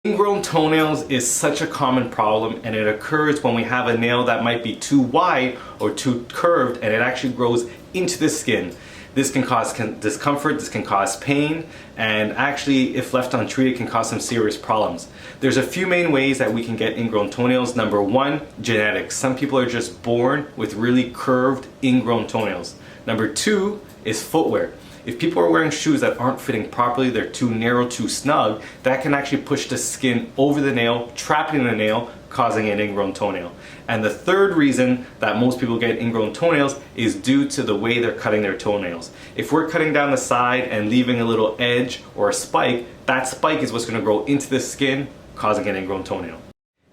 Ingrown toenails is such a common problem, and it occurs when we have a nail that might be too wide or too curved and it actually grows into the skin. This can cause discomfort, this can cause pain, and actually if left untreated can cause some serious problems. There's a few main ways that we can get ingrown toenails. Number one, genetics. Some people are just born with really curved ingrown toenails. Number two is footwear. If people are wearing shoes that aren't fitting properly, they're too narrow, too snug, that can actually push the skin over the nail, trapping the nail, causing an ingrown toenail. And the third reason that most people get ingrown toenails is due to the way they're cutting their toenails. If we're cutting down the side and leaving a little edge or a spike, that spike is what's going to grow into the skin, causing an ingrown toenail.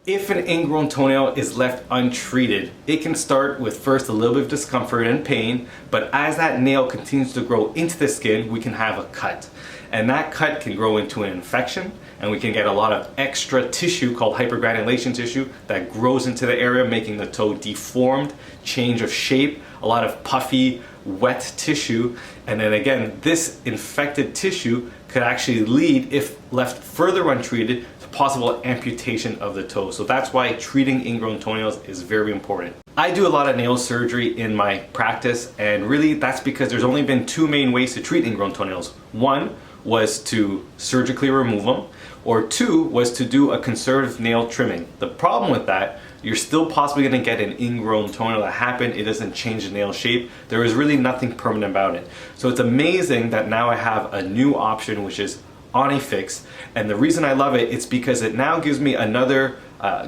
If an ingrown toenail is left untreated, it can start with first a little bit of discomfort and pain, but as that nail continues to grow into the skin, we can have a cut. And that cut can grow into an infection, and we can get a lot of extra tissue called hypergranulation tissue that grows into the area, making the toe deformed, change of shape, a lot of puffy, wet tissue. And then again, this infected tissue could actually lead, if left further untreated, to possible amputation of the toe. So that's why treating ingrown toenails is very important. I do a lot of nail surgery in my practice, and really that's because there's only been two main ways to treat ingrown toenails. One was to surgically remove them, or two was to do a conservative nail trimming. The problem with that, you're still possibly going to get an ingrown toenail that happened. It doesn't change the nail shape. There is really nothing permanent about it. So it's amazing that now I have a new option, which is Onyfix. And the reason I love it, it's because it now gives me another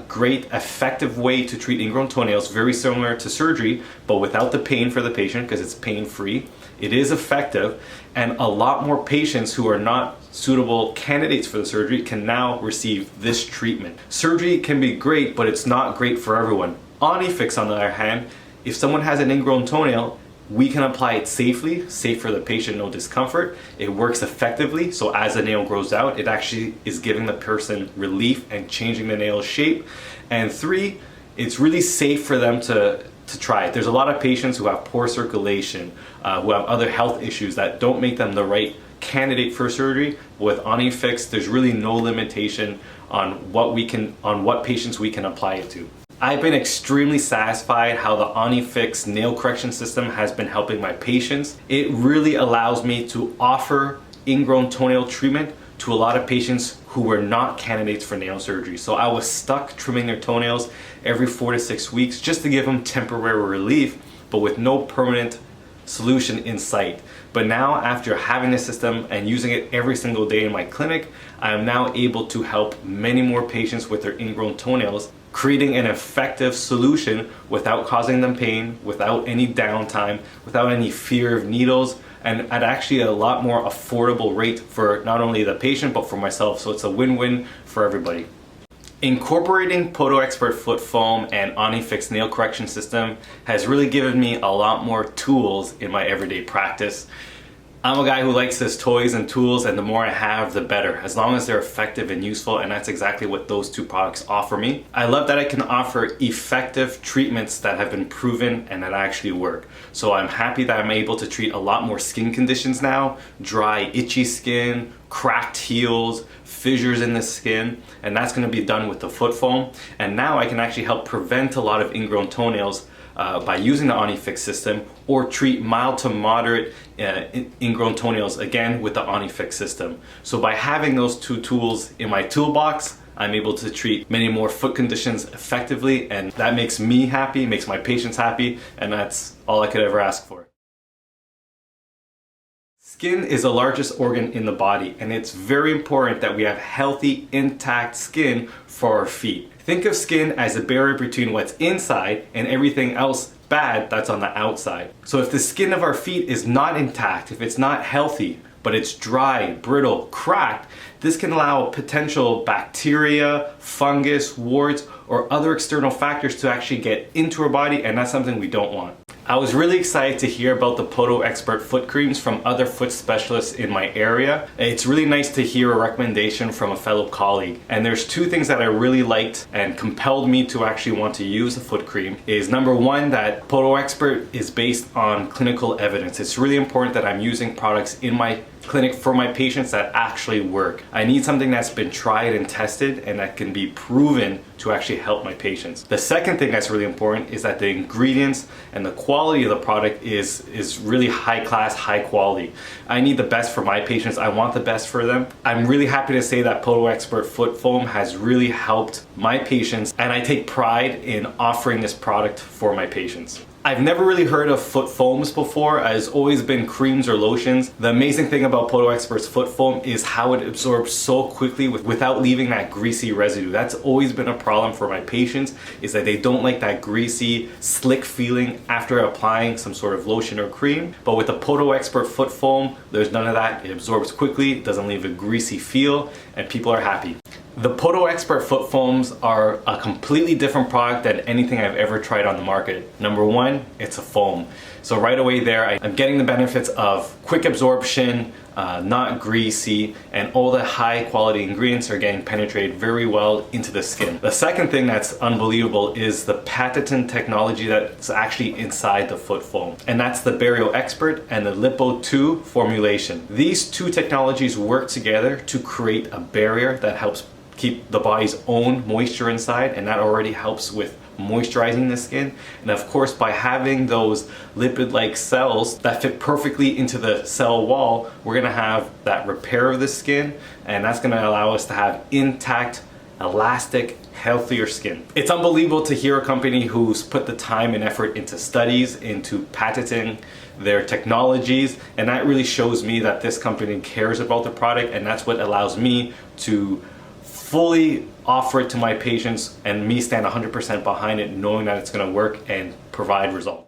great effective way to treat ingrown toenails, very similar to surgery, but without the pain for the patient because it's pain-free. It is effective, and a lot more patients who are not suitable candidates for the surgery can now receive this treatment. Surgery can be great, but it's not great for everyone. Onyfix, on the other hand, if someone has an ingrown toenail, we can apply it safely, safe for the patient, no discomfort. It works effectively, so as the nail grows out, it actually is giving the person relief and changing the nail shape. And three, it's really safe for them to try it. There's a lot of patients who have poor circulation, who have other health issues that don't make them the right candidate for surgery. With Onyfix, there's really no limitation on what patients we can apply it to. I've been extremely satisfied how the Onyfix Nail Correction System has been helping my patients. It really allows me to offer ingrown toenail treatment to a lot of patients who were not candidates for nail surgery. So I was stuck trimming their toenails every 4 to 6 weeks just to give them temporary relief, but with no permanent solution in sight. But now, after having the system and using it every single day in my clinic, I am now able to help many more patients with their ingrown toenails, creating an effective solution without causing them pain, without any downtime, without any fear of needles, and at actually a lot more affordable rate for not only the patient but for myself. So it's a win-win for everybody. Incorporating Podoexpert foot foam and Onyfix nail correction system has really given me a lot more tools in my everyday practice. I'm a guy who likes his toys and tools, and the more I have, the better, as long as they're effective and useful, and that's exactly what those two products offer me. I love that I can offer effective treatments that have been proven and that actually work. So I'm happy that I'm able to treat a lot more skin conditions now: dry, itchy skin, cracked heels, fissures in the skin, and that's going to be done with the foot foam. And now I can actually help prevent a lot of ingrown toenails by using the Onyfix system, or treat mild to moderate ingrown toenails again with the Onyfix system. So by having those two tools in my toolbox, I'm able to treat many more foot conditions effectively, and that makes me happy, makes my patients happy, and that's all I could ever ask for. Skin is the largest organ in the body, and it's very important that we have healthy, intact skin for our feet. Think of skin as a barrier between what's inside and everything else bad that's on the outside. So if the skin of our feet is not intact, if it's not healthy, but it's dry, brittle, cracked, this can allow potential bacteria, fungus, warts, or other external factors to actually get into our body, and that's something we don't want. I was really excited to hear about the Podoexpert foot creams from other foot specialists in my area. It's really nice to hear a recommendation from a fellow colleague. And there's two things that I really liked and compelled me to actually want to use the foot cream is number one, that Podoexpert is based on clinical evidence. It's really important that I'm using products in my clinic for my patients that actually work. I need something that's been tried and tested and that can be proven to actually help my patients. The second thing that's really important is that the ingredients and the quality of the product is really high class, high quality. I need the best for my patients. I want the best for them. I'm really happy to say that Podoexpert foot foam has really helped my patients, and I take pride in offering this product for my patients. I've never really heard of foot foams before. It's always been creams or lotions. The amazing thing about Podoexpert's foot foam is how it absorbs so quickly without leaving that greasy residue. That's always been a problem for my patients, is that they don't like that greasy, slick feeling after applying some sort of lotion or cream. But with the Podoexpert foot foam, there's none of that. It absorbs quickly, doesn't leave a greasy feel, and people are happy. The Podoexpert foot foams are a completely different product than anything I've ever tried on the market. Number one, it's a foam. So right away there, I'm getting the benefits of quick absorption, not greasy, and all the high quality ingredients are getting penetrated very well into the skin. The second thing that's unbelievable is the patented technology that's actually inside the foot foam. And that's the BarrierExpert and the Lipo 2 formulation. These two technologies work together to create a barrier that helps keep the body's own moisture inside, and that already helps with moisturizing the skin. And of course, by having those lipid-like cells that fit perfectly into the cell wall, we're gonna have that repair of the skin, and that's gonna allow us to have intact, elastic, healthier skin. It's unbelievable to hear a company who's put the time and effort into studies, into patenting their technologies, and that really shows me that this company cares about the product, and that's what allows me to fully offer it to my patients and me stand 100% behind it, knowing that it's going to work and provide results.